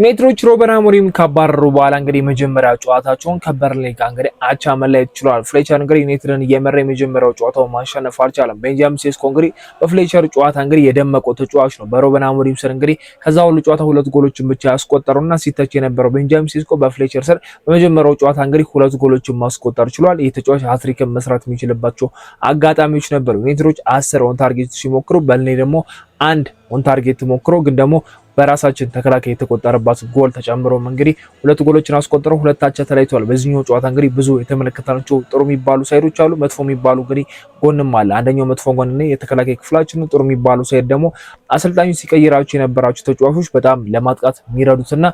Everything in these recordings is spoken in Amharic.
ዩናይትዶች ሩበን አሞሪም ካባረሩ በኋላ እንግዲህ የመጀመሪያ ጨዋታቸውን ከበርንሌ ጋር እንግዲህ አቻ መለያየት ችለዋል። ፍሌቸር እንግዲህ ዩናይትድን እየመራ የመጀመሪያው ጨዋታውን ማሸነፍ አልቻለም። ቤንጃሚን ሴስኮ እንግዲህ በፍሌቸር ጨዋታ እንግዲህ የደመቀው ተጫዋች ነው። በሩበን አሞሪም ስር እንግዲህ ከዛ ሁሉ ጨዋታ ሁለት ጎሎችን ብቻ ያስቆጠሩና ሲተች የነበረው ቤንጃሚን ሴስኮ በፍሌቸር ስር በመጀመሪያው ጨዋታ እንግዲህ ሁለት ጎሎችን ማስቆጠር ችሏል። ይህ ተጫዋች ሃትሪክን መስራት የሚችልባቸው አጋጣሚዎች ነበሩ። ዩናይትዶች 10 ኦን ታርጌት ሲሞክሩ በርንሌ ደግሞ አንድ ኦን ታርጌት ሞክሮ ግን ደግሞ በራሳችን ተከላካይ የተቆጠረባት ጎል ተጨምሮም እንግዲህ ሁለት ጎሎችን አስቆጥረው ሁለታቸው ተለያይተዋል። በዚህኛው ጨዋታ እንግዲህ ብዙ የተመለከታቸው ጥሩ የሚባሉ ሳይዶች አሉ፣ መጥፎ የሚባሉ እንግዲህ ጎንም አለ። አንደኛው መጥፎ ጎን ነው የተከላካይ ክፍላችን፣ ጥሩ የሚባሉ ሳይድ ደግሞ አሰልጣኙ ሲቀይራቸው የነበራቸው ተጫዋቾች በጣም ለማጥቃት የሚረዱትና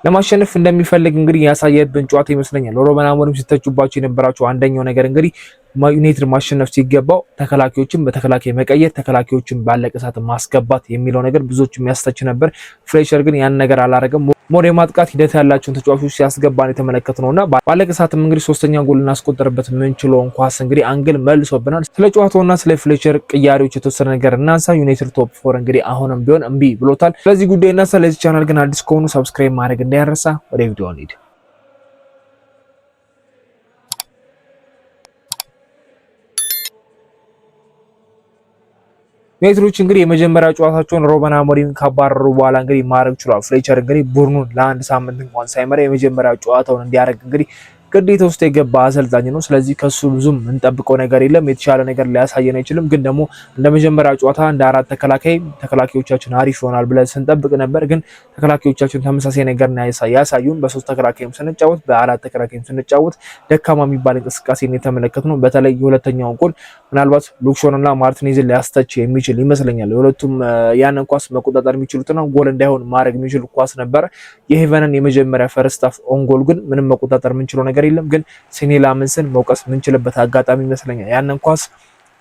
ለማሸነፍ እንደሚፈልግ እንግዲህ ያሳየብን ጨዋታ ይመስለኛል። ሩበን አሞሪም ሲተቹባቸው የነበራቸው አንደኛው ነገር እንግዲህ ዩናይትድ ማሸነፍ ሲገባው ተከላካዮችን በተከላካይ መቀየር፣ ተከላካዮችን ባለቀ ሰዓት ማስገባት የሚለው ነገር ብዙዎች የሚያስተች ነበር። ፍሌቸር ግን ያን ነገር አላረገም። ሞር የማጥቃት ሂደት ያላቸውን ተጫዋቾች ሲያስገባን የተመለከትነውና ባለቀ ሰዓትም እንግዲህ ሶስተኛ ጎል እናስቆጠርበት የምንችለውን ኳስ እንግዲህ አንግል መልሶብናል። ስለ ጨዋታውና ስለ ፍሌቸር ቅያሬዎች የተወሰነ ነገር እናንሳ። ዩናይትድ ቶፕ 4 እንግዲህ አሁንም ቢሆን እምቢ ብሎታል። ስለዚህ ጉዳይና ስለዚህ ቻናል ግን አዲስ ከሆኑ ሰብስክራይብ ማድረግ እንዳይረሳ። ወደ ቪዲዮ እንሂድ። ዩናይትዶች እንግዲህ የመጀመሪያ ጨዋታቸውን ሩበን አሞሪም ካባረሩ በኋላ እንግዲህ ማድረግ ችሏል። ፍሌቸር እንግዲህ ቡድኑን ለአንድ ሳምንት እንኳን ሳይመራ የመጀመሪያ ጨዋታውን እንዲያደርግ እንግዲህ ግዴታ ውስጥ የገባ አሰልጣኝ ነው። ስለዚህ ከሱ ብዙም እንጠብቀው ነገር የለም። የተሻለ ነገር ሊያሳየን አይችልም። ግን ደግሞ እንደ መጀመሪያ ጨዋታ እንደ አራት ተከላካዮቻችን አሪፍ ይሆናል ብለን ስንጠብቅ ነበር። ግን ተከላካዮቻችን ተመሳሳይ ነገር ያሳዩን። በሶስት ተከላካይም ስንጫወት በአራት ተከላካይም ስንጫወት ደካማ የሚባል እንቅስቃሴ የተመለከትነው። በተለይ የሁለተኛውን ጎል ምናልባት ሉክሾንና ማርቲኔዝን ሊያስተች የሚችል ይመስለኛል። የሁለቱም ያንን ኳስ መቆጣጠር የሚችሉትና ጎል እንዳይሆን ማድረግ የሚችሉ ኳስ ነበር። የሄቨንን የመጀመሪያ ፈርስት ሃፍ ኦን ጎል ግን ምንም መቆጣጠር የምንችለው ነገር የለም። ግን ሴኒ ላመንስን መውቀስ የምንችልበት አጋጣሚ ይመስለኛል። ያንን ኳስ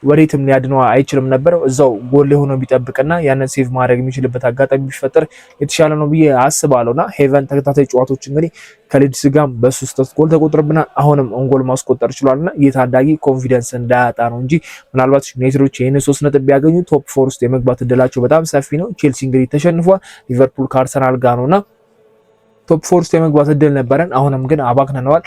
ወዴትም ሊያድነው አይችልም ነበር። እዛው ጎል ሆኖ ቢጠብቅና ያንን ሴቭ ማድረግ የሚችልበት አጋጣሚ ቢፈጠር የተሻለ ነው ብዬ አስባለሁና ሄቨን ተከታታይ ጨዋታዎች እንግዲህ ከሊድስ ጋር በ3 ጎል ተቆጥሮብናል። አሁንም ኦን ጎል ማስቆጠር ችሏልና የታዳጊ ኮንፊደንስ እንዳያጣ ነው እንጂ ምናልባት ዩናይትዶች ይሄን 3 ነጥብ ቢያገኙ ቶፕ 4 ውስጥ የመግባት እድላቸው በጣም ሰፊ ነው። ቼልሲ እንግዲህ ተሸንፏል። ሊቨርፑል ከአርሰናል ጋር ነውና ቶፕ 4 ውስጥ የመግባት እድል ነበረን። አሁንም ግን አባክነነዋል።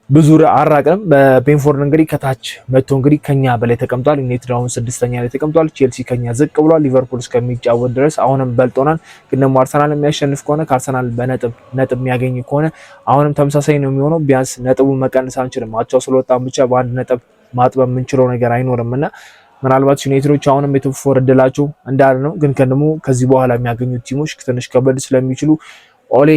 ብዙ አራቀም። በቤንፎርድ እንግዲህ ከታች መጥቶ እንግዲህ ከኛ በላይ ተቀምጧል። ዩናይትድ አሁን 6ኛ ላይ ተቀምጧል። ቼልሲ ከኛ ዝቅ ብሏል። ሊቨርፑል እስከሚጫወት ድረስ አሁንም በልጦናል። ግን ደግሞ አርሰናል የሚያሸንፍ ከሆነ ከአርሰናል ነጥብ የሚያገኝ ከሆነ አሁንም ተመሳሳይ ነው የሚሆነው። ቢያንስ ነጥቡ መቀነስ አንችልም። አቻው ስለወጣን ብቻ በአንድ ነጥብ ማጥበብ የምንችለው ነገር አይኖርምና ምናልባት ዩናይትዶች አሁንም የቶፕ 4 እድላቸው እንዳለ ነው። ግን ደግሞ ከዚህ በኋላ የሚያገኙት ቲሞች ትንሽ ከበድ ስለሚችሉ ኦሌ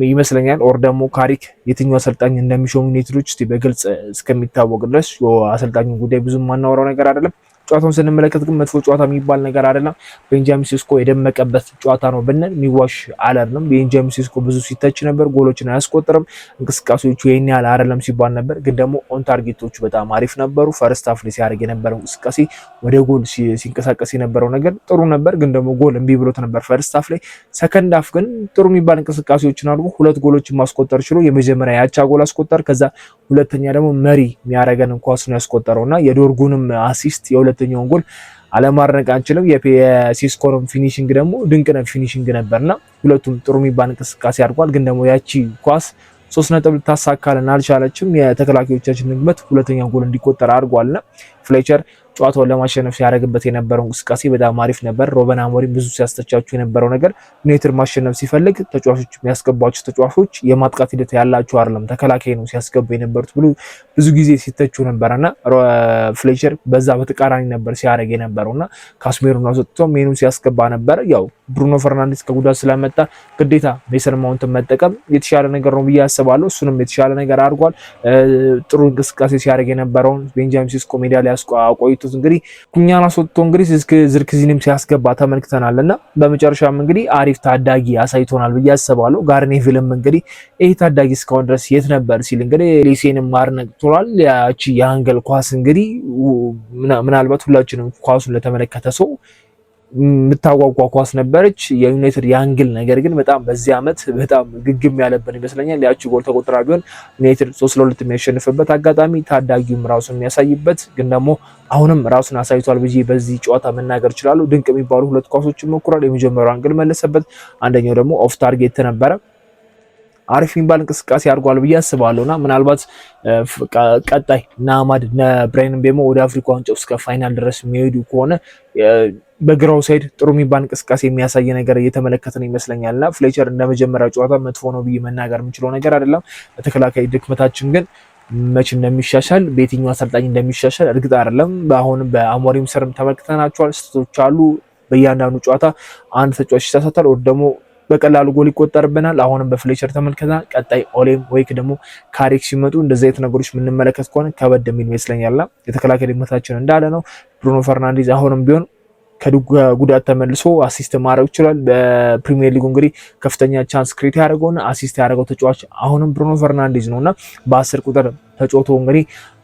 ይመስለኛል ኦር ደግሞ ካሪክ የትኛው አሰልጣኝ እንደሚሾሙ ዩናይትዶች በግልጽ እስከሚታወቅ ድረስ አሰልጣኙ ጉዳይ ብዙም ማናወራው ነገር አይደለም። ጨዋታውን ስንመለከት ግን መጥፎ ጨዋታ የሚባል ነገር አይደለም። ቤንጃሚን ሴስኮ የደመቀበት ጨዋታ ነው ብንል የሚዋሽ አይደለም። ቤንጃሚን ሴስኮ ብዙ ሲተች ነበር፣ ጎሎችን አያስቆጥርም፣ እንቅስቃሴዎቹ ይሄን ያህል አይደለም ሲባል ነበር። ግን ደግሞ ኦን ታርጌቶቹ በጣም አሪፍ ነበሩ። ፈርስት ሃፍ ላይ ሲያደርግ የነበረው እንቅስቃሴ ወደ ጎል ሲንቀሳቀስ የነበረው ነገር ጥሩ ነበር። ግን ደግሞ ጎል እምቢ ብሎት ነበር ፈርስት ሃፍ ላይ። ሰከንድ ሃፍ ግን ጥሩ የሚባል እንቅስቃሴዎችን አድርጎ 2 ጎሎችን ማስቆጠር ችሎ የመጀመሪያ ያቻ ጎል አስቆጠር። ከዛ ሁለተኛ ደግሞ መሪ የሚያደርገን ኳስ ነው ያስቆጠረውና የዶርጉንም አሲስት የሁለተኛውን ጎል አለማድረግ አንችልም። የሲስኮንም ፊኒሺንግ ደግሞ ድንቅ ፊኒሺንግ ነበርና ሁለቱም ጥሩ የሚባል እንቅስቃሴ አድርጓል። ግን ደግሞ ያቺ ኳስ 3 ነጥብ ልታሳካልን አልቻለችም። የተከላካዮቻችን ግምት ሁለተኛ ጎል እንዲቆጠር አድርጓልና ፍሌቸር ጨዋታውን ለማሸነፍ ሲያደርግበት የነበረው እንቅስቃሴ በጣም አሪፍ ነበር። ሩበን አሞሪም ብዙ ሲያስተቻቸው የነበረው ነገር ዩናይትድ ማሸነፍ ሲፈልግ ተጫዋቾች የሚያስገባቸው ተጫዋቾች የማጥቃት ሂደት ያላቸው አይደለም፣ ተከላካይ ነው ሲያስገቡ የነበሩት ብሎ ብዙ ጊዜ ሲተቹ ነበርና ፍሌቸር በዛ በተቃራኒ ነበር ሲያደርግ የነበረውና ካስሜሩን አስወጥቶ ሜኑ ሲያስገባ ነበር። ያው ብሩኖ ፈርናንዴስ ከጉዳት ስለመጣ ግዴታ ሜሰን ማውንትን መጠቀም የተሻለ ነገር ነው ብዬ አስባለሁ። እሱንም የተሻለ ነገር አድርጓል። ጥሩ እንቅስቃሴ ሲያደርግ የነበረውን ቤንጃሚን ሴስኮ ሜዳ ላይ አቆይቶ እንግዲህ ኩኛን አስወጥቶ እንግዲህ ዝርክዚንም ሲያስገባ ተመልክተናልና በመጨረሻም እንግዲህ አሪፍ ታዳጊ አሳይቶናል ብዬ አስባለሁ። ጋርኔቪልም እንግዲህ ይሄ ታዳጊ እስካሁን ድረስ የት ነበር ሲል እንግዲህ ሌሴንም ማድነቅ ችሏል። ያቺ የአንገል ኳስ እንግዲህ ምናልባት ሁላችንም ኳሱን ለተመለከተ ሰው የምታጓጓ ኳስ ነበረች የዩናይትድ የአንግል። ነገር ግን በጣም በዚህ አመት በጣም ግግም ያለብን ይመስለኛል። ያቺ ጎል ተቆጥራ ቢሆን ዩናይትድ 3-2 የሚያሸንፍበት አጋጣሚ ታዳጊውም ራሱን የሚያሳይበት ግን ደግሞ አሁንም ራሱን አሳይቷል ብዬ በዚህ ጨዋታ መናገር ይችላሉ። ድንቅ የሚባሉ 2 ኳሶችን ሞክሯል። የመጀመሪያው አንግል መለሰበት፣ አንደኛው ደግሞ ኦፍ ታርጌት ነበረ። አሪፍ የሚባል እንቅስቃሴ አድርጓል ብዬ አስባለሁና ምናልባት ቀጣይ ናማድ ብራይን ምቤሞ ወደ አፍሪካ ዋንጫው እስከ ፋይናል ድረስ የሚሄዱ ከሆነ በግራው ሳይድ ጥሩ የሚባል እንቅስቃሴ የሚያሳይ ነገር እየተመለከትን ይመስለኛልና ፍሌቸር እንደ መጀመሪያ ጨዋታ መጥፎ ነው ብዬ መናገር የምችለው ነገር አይደለም። በተከላካይ ድክመታችን ግን መች እንደሚሻሻል በየትኛው አሰልጣኝ እንደሚሻሻል እርግጥ አይደለም። በአሁንም በአሞሪም ስርም ተመልክተናቸዋል። ስህተቶች አሉ። በእያንዳንዱ ጨዋታ አንድ ተጫዋች ይሳሳታል ወይ ደግሞ በቀላሉ ጎል ይቆጠርብናል። አሁንም በፍሌቸር ተመልክተናል። ቀጣይ ኦሌም ወይክ ደግሞ ካሪክ ሲመጡ እንደዚህ አይነት ነገሮች የምንመለከት ከሆነ ከበድ የሚል ይመስለኛልና የተከላካይ ድክመታችን እንዳለ ነው። ብሩኖ ፈርናንዴዝ አሁንም ቢሆን ከጉዳት ተመልሶ አሲስት ማድረግ ይችላል። በፕሪሚየር ሊጉ እንግዲህ ከፍተኛ ቻንስ ክሬት ያደረገውና አሲስት ያደረገው ተጫዋች አሁንም ብሩኖ ፈርናንዴዝ ነውና በ10 ቁጥር ተጫውቶ እንግዲህ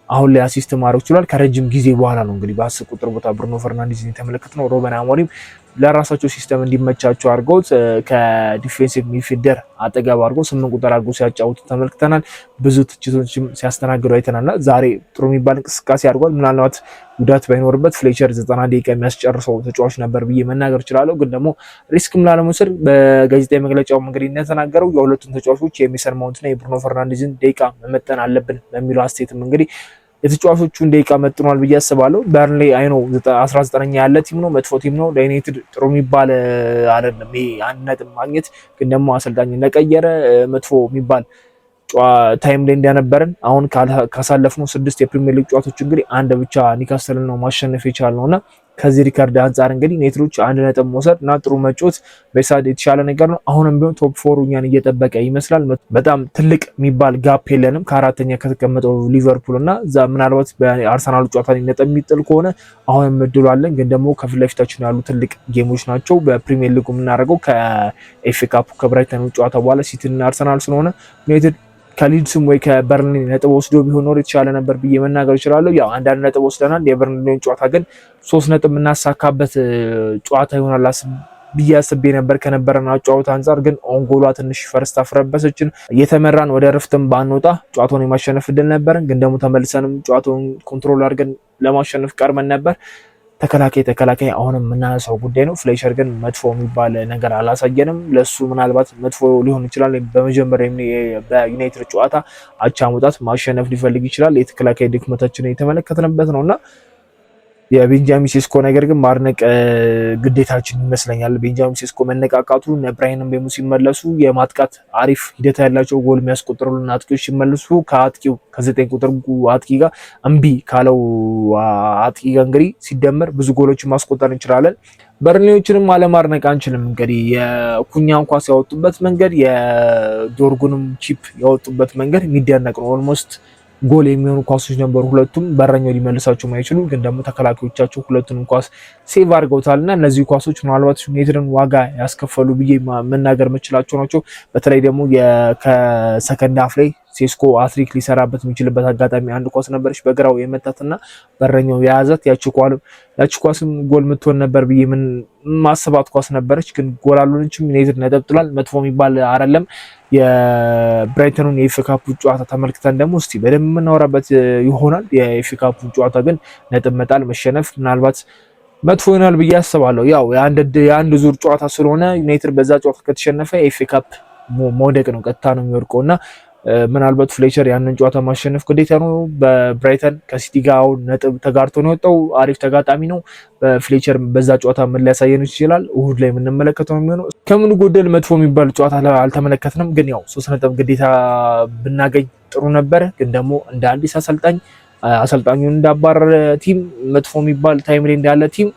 አሁን ላይ አሲስት ማድረግ ይችላል። ከረጅም ጊዜ በኋላ ነው እንግዲህ በ10 ቁጥር ቦታ ብሩኖ ፈርናንዴዝን የተመለከትነው። ሩበን አሞሪም ለራሳቸው ሲስተም እንዲመቻቸው አድርገውት ከዲፌንሲቭ ሚድፊልደር አጠገብ አድርጎ 8 ቁጥር አድርጎ ሲያጫውቱ ተመልክተናል። ብዙ ትችቶችም ሲያስተናግዱ አይተናልና ዛሬ ጥሩ የሚባል እንቅስቃሴ አድርጓል። ምናልባት ጉዳት ባይኖርበት ፍሌቸር 90 ደቂቃ የሚያስጨርሰው ተጫዋች ነበር ብዬ መናገር እችላለሁ። ግን ደግሞ ሪስክም ላለመውሰድ በጋዜጣዊ መግለጫው እንግዲህ እንደተናገረው የሁለቱም ተጫዋቾች የሜሰን ማውንትና የብሩኖ ፈርናንዴዝን ደቂቃ መመጠን አለብን በሚለው አስተያየትም እንግዲህ የተጫዋቾቹን ደቂቃ መጥኗል ብዬ አስባለሁ። በርንሌ አይኖ 19ኛ ያለ ቲም ነው፣ መጥፎ ቲም ነው። ለዩናይትድ ጥሩ የሚባል አይደለም። ይሄ አንድ ነጥብ ማግኘት ግን ደግሞ አሰልጣኝ እንደቀየረ መጥፎ የሚባል ታይም ላይ እንደነበረን አሁን ካሳለፍነው 6 የፕሪሚየር ሊግ ጨዋታዎች እንግዲህ አንድ ብቻ ኒውካስትልን ነው ማሸነፍ የቻልነውና ከዚህ ሪካርድ አንጻር እንግዲህ ዩናይትዶች አንድ ነጥብ መውሰድ እና ጥሩ መጫወት በሳድ የተሻለ ነገር ነው። አሁንም ቢሆን ቶፕ 4 እኛን እየጠበቀ ይመስላል። በጣም ትልቅ የሚባል ጋፕ የለንም ከአራተኛ ከተቀመጠው ሊቨርፑል እና ምናልባት በአርሰናል ጨዋታ ነጥብ የሚጥል ከሆነ አሁንም እድሉ አለን። ግን ደግሞ ከፊት ለፊታችን ያሉ ትልቅ ጌሞች ናቸው። በፕሪሚየር ሊጉ የምናደርገው ከኤፍኤ ካፕ ከብራይተን ጨዋታ በኋላ ሲቲና አርሰናል ስለሆነ ዩናይትድ ከሊድስም ወይ ከበርንሊ ነጥብ ወስዶ ቢሆን ኖር የተሻለ ነበር ብዬ መናገር እችላለሁ። ያው አንዳንድ ነጥብ ወስደናል። የበርንሊን ጨዋታ ግን 3 ነጥብ የምናሳካበት ጨዋታ ይሆናል ብዬ አስቤ ነበር ከነበረን ጨዋታ አንጻር። ግን ኦንጎሏ ትንሽ ፈርስት አፍረበሰችን። እየተመራን ወደ ረፍትም ባንወጣ ጨዋታውን የማሸነፍ እድል ነበረን። ግን ደግሞ ተመልሰንም ጨዋታውን ኮንትሮል አድርገን ለማሸነፍ ቀርመን ነበር። ተከላካይ አሁንም የምናነሳው ጉዳይ ነው። ፍሌቸር ግን መጥፎ የሚባል ነገር አላሳየንም። ለሱ ምናልባት መጥፎ ሊሆን ይችላል። በመጀመሪያ በዩናይትድ ጨዋታ አቻ መውጣት ማሸነፍ ሊፈልግ ይችላል። የተከላካይ ድክመታችንን የተመለከትንበት ነውና የቤንጃሚን ሴስኮ ነገር ግን ማድነቅ ግዴታችን ይመስለኛል። ቤንጃሚን ሴስኮ መነቃቃቱ ብራይን ምቤሞ ሲመለሱ የማጥቃት አሪፍ ሂደት ያላቸው ጎል የሚያስቆጥሩልን አጥቂዎች ሲመለሱ ከአጥቂው ከ9 ቁጥር አጥቂ ጋር እምቢ ካለው አጥቂ ጋር እንግዲህ ሲደመር ብዙ ጎሎችን ማስቆጠር እንችላለን። በርንሌዎችንም አለማድነቅ አንችልም። እንግዲህ የኩኛን ኳስ ያወጡበት መንገድ የዶርጉንም ቺፕ ያወጡበት መንገድ የሚደነቅ ነው። ኦልሞስት ጎል የሚሆኑ ኳሶች ነበሩ። ሁለቱም በረኛው ሊመልሳቸው ማይችሉ ግን ደግሞ ተከላካዮቻቸው ሁለቱንም ኳስ ሴቭ አድርገውታልና እነዚህ ኳሶች ምናልባት ዩናይትድን ዋጋ ያስከፈሉ ብዬ መናገር የምችላቸው ናቸው። በተለይ ደግሞ ከሰከንድ ሃፍ ላይ ሴስኮ አትሪክ ሊሰራበት የሚችልበት አጋጣሚ አንድ ኳስ ነበረች በግራው የመታትና በረኛው የያዛት ያቺ ኳስም ጎል የምትሆን ነበር ብዬ ምን ማሰባት ኳስ ነበረች፣ ግን ጎል አልሆነችም። ዩናይትድ ነጥብ ጥሏል። መጥፎ የሚባል አይደለም። የብራይተኑን የኤፍኤ ካፕ ጨዋታ ተመልክተን ደግሞ እስቲ በደንብ የምናወራበት ይሆናል። የኤፍኤ ካፕ ጨዋታ ግን ነጥብ መጣል መሸነፍ ምናልባት መጥፎ ይሆናል ብዬ አስባለሁ። ያው የአንድ ዙር ጨዋታ ስለሆነ ዩናይትድ በዛ ጨዋታ ከተሸነፈ ኤፍኤ ካፕ መውደቅ ነው፣ ቀጥታ ነው የሚወድቀውና ምናልባት ፍሌቸር ያንን ጨዋታ ማሸነፍ ግዴታ ነው። በብራይተን ከሲቲ ጋር ነጥብ ተጋርቶ ነው የወጣው። አሪፍ ተጋጣሚ ነው። በፍሌቸር በዛ ጨዋታ ምን ሊያሳየን ይችላል እሁድ ላይ የምንመለከተው ነው የሚሆነው። ከምን ጎደል መጥፎ የሚባል ጨዋታ አልተመለከትንም። ግን ያው 3 ነጥብ ግዴታ ብናገኝ ጥሩ ነበረ። ግን ደግሞ እንደ አዲስ አሰልጣኙን እንዳባረረ ቲም መጥፎ የሚባል ታይም ላይ እንዳለ ቲም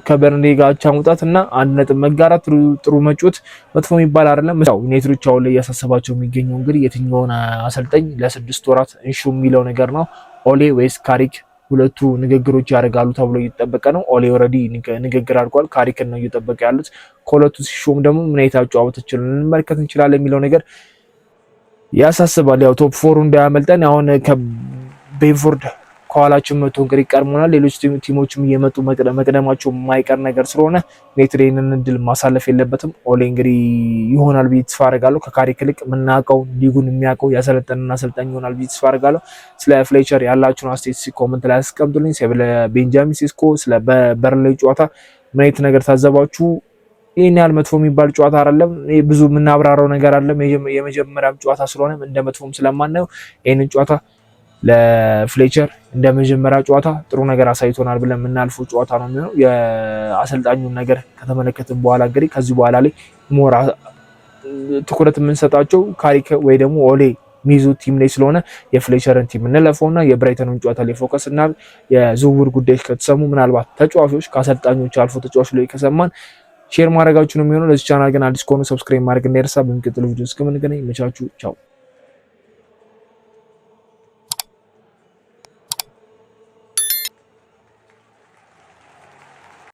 ከበርንሌ ጋር አቻ መውጣት እና 1 ነጥብ መጋራት ጥሩ መጮት መጥፎ የሚባል አይደለም። ያው ዩናይትዶች አሁን ላይ እያሳሰባቸው የሚገኘው እንግዲህ የትኛውን አሰልጣኝ ለ6 ወራት እንሹ የሚለው ነገር ነው። ኦሌ ወይስ ካሪክ? ሁለቱ ንግግሮች ያደርጋሉ ተብሎ እየተጠበቀ ነው። ኦሌ ኦልሬዲ ንግግር አድርጓል። ካሪክን ነው እየጠበቀ ያሉት። ከሁለቱ ሲሾም ደግሞ ምን አይነት አጨዋወቶችን እንመለከት እንችላለን የሚለው ነገር ያሳስባል። ያው ቶፕ 4 እንዳያመልጠን አሁን ከቤንፎርድ ከኋላችን መቶ እንግዲህ ቀርሞናል። ሌሎች ቲሞችም እየመጡ መቅደማቸው የማይቀር ነገር ስለሆነ ዩናይትድ ይህንን እድል ማሳለፍ የለበትም። ኦሌ እንግዲህ ይሆናል ብዬ ተስፋ አደርጋለሁ። ከካሪክ ይልቅ የምናውቀው ሊጉን የሚያውቀው ያሰለጠንና አሰልጣኝ ይሆናል ብዬ ተስፋ አደርጋለሁ። ስለ ፍሌቸር ያላችሁን አስተያየት ኮመንት ላይ አስቀምጡልኝ። ስለ ቤንጃሚን ሴስኮ፣ ስለ በርንሌ ጨዋታ ምን አይነት ነገር ታዘባችሁ? ይሄን ያህል መጥፎ የሚባል ጨዋታ አይደለም። ብዙ የምናብራራው ነገር አይደለም። የመጀመሪያም ጨዋታ ስለሆነ እንደ መጥፎም ስለማናየው ይሄንን ጨዋታ ለፍሌቸር እንደ መጀመሪያ ጨዋታ ጥሩ ነገር አሳይቶናል ብለን የምናልፈው ጨዋታ ነው የሚሆነው። የአሰልጣኙን ነገር ከተመለከትን በኋላ እንግዲህ ከዚህ በኋላ ላይ ሞራ ትኩረት የምንሰጣቸው ካሪክ ወይ ደግሞ ኦሌ ሚዙ ቲም ላይ ስለሆነ የፍሌቸርን ቲም እንለፈውና የብራይተንን ጨዋታ ላይ ፎከስ እና የዝውውር ጉዳዮች ከተሰሙ ምናልባት ተጫዋቾች ከአሰልጣኞች አልፎ ተጫዋቾች ላይ ከሰማን ሼር ማድረጋችሁ ነው የሚሆነው። ለዚህ ቻናል ግን አዲስ ከሆኑ ሰብስክራይብ ማድረግ እንዳይረሳ። በሚቀጥለው ቪዲዮ እስከምንገናኝ መቻችሁ ቻው።